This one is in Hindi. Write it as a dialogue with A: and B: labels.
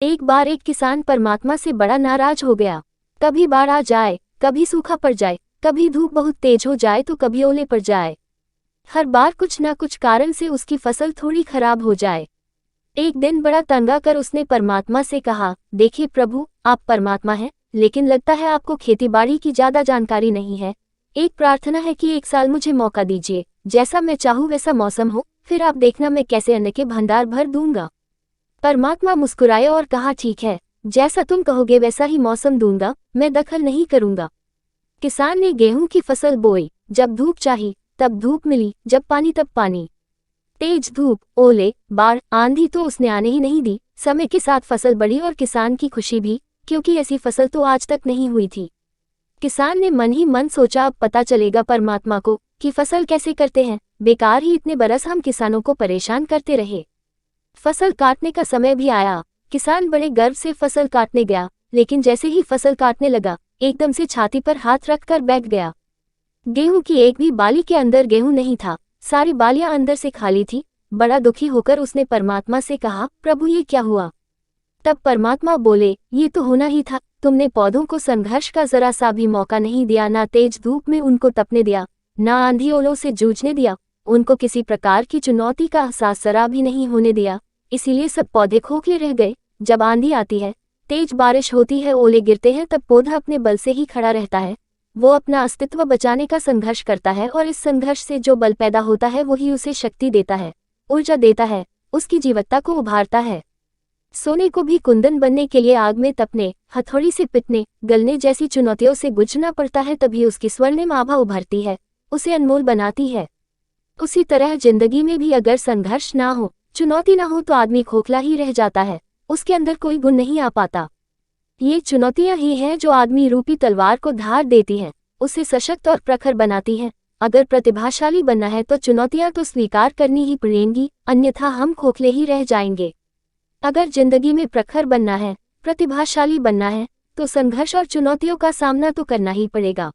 A: एक बार एक किसान परमात्मा से बड़ा नाराज हो गया। कभी बाढ़ आ जाए, कभी सूखा पड़ जाए, कभी धूप बहुत तेज हो जाए तो कभी ओले पड़ जाए। हर बार कुछ न कुछ कारण से उसकी फसल थोड़ी खराब हो जाए। एक दिन बड़ा तंग आकर उसने परमात्मा से कहा, देखिए प्रभु, आप परमात्मा हैं, लेकिन लगता है आपको खेतीबाड़ी की ज्यादा जानकारी नहीं है। एक प्रार्थना है कि एक साल मुझे मौका दीजिए, जैसा मैं चाहूँ वैसा मौसम हो, फिर आप देखना मैं कैसे अन्न के भंडार भर दूंगा। परमात्मा मुस्कुराए और कहा, ठीक है, जैसा तुम कहोगे वैसा ही मौसम दूंगा, मैं दखल नहीं करूंगा। किसान ने गेहूं की फसल बोई। जब धूप चाही तब धूप मिली, जब पानी तब पानी। तेज धूप, ओले, बाढ़, आंधी तो उसने आने ही नहीं दी। समय के साथ फसल बढ़ी और किसान की खुशी भी, क्योंकि ऐसी फसल तो आज तक नहीं हुई थी। किसान ने मन ही मन सोचा, अब पता चलेगा परमात्मा को कि फसल कैसे करते हैं। बेकार ही इतने बरस हम किसानों को परेशान करते रहे। फसल काटने का समय भी आया। किसान बड़े गर्व से फसल काटने गया, लेकिन जैसे ही फसल काटने लगा, एकदम से छाती पर हाथ रखकर बैठ गया। गेहूं की एक भी बाली के अंदर गेहूं नहीं था, सारी बालियां अंदर से खाली थी। बड़ा दुखी होकर उसने परमात्मा से कहा, प्रभु ये क्या हुआ? तब परमात्मा बोले, ये तो होना ही था, तुमने पौधों को संघर्ष का जरा सा भी मौका नहीं दिया, ना तेज धूप में उनको तपने दिया, ना आंधी ओलों से जूझने दिया, उनको किसी प्रकार की चुनौती का एहसास जरा भी नहीं होने दिया। इसीलिए सब पौधे खोखले रह गए। जब आंधी आती है, तेज बारिश होती है, ओले गिरते हैं, तब पौधा अपने बल से ही खड़ा रहता है। वो अपना अस्तित्व बचाने का संघर्ष करता है, और इस संघर्ष से जो बल पैदा होता है वही उसे शक्ति देता है, ऊर्जा देता है, उसकी जीवत्ता को उभारता है। सोने को भी कुंदन बनने के लिए आग में तपने, हथौड़ी से पिटने, गलने जैसी चुनौतियों से गुजरना पड़ता है, तभी उसकी स्वर्णिम आभा उभरती है, उसे अनमोल बनाती है। उसी तरह जिंदगी में भी अगर संघर्ष ना हो, चुनौती ना हो, तो आदमी खोखला ही रह जाता है, उसके अंदर कोई गुण नहीं आ पाता। ये चुनौतियां ही हैं जो आदमी रूपी तलवार को धार देती हैं, उसे सशक्त और प्रखर बनाती हैं। अगर प्रतिभाशाली बनना है तो चुनौतियां तो स्वीकार करनी ही पड़ेंगी, अन्यथा हम खोखले ही रह जाएंगे। अगर जिंदगी में प्रखर बनना है, प्रतिभाशाली बनना है, तो संघर्ष और चुनौतियों का सामना तो करना ही पड़ेगा।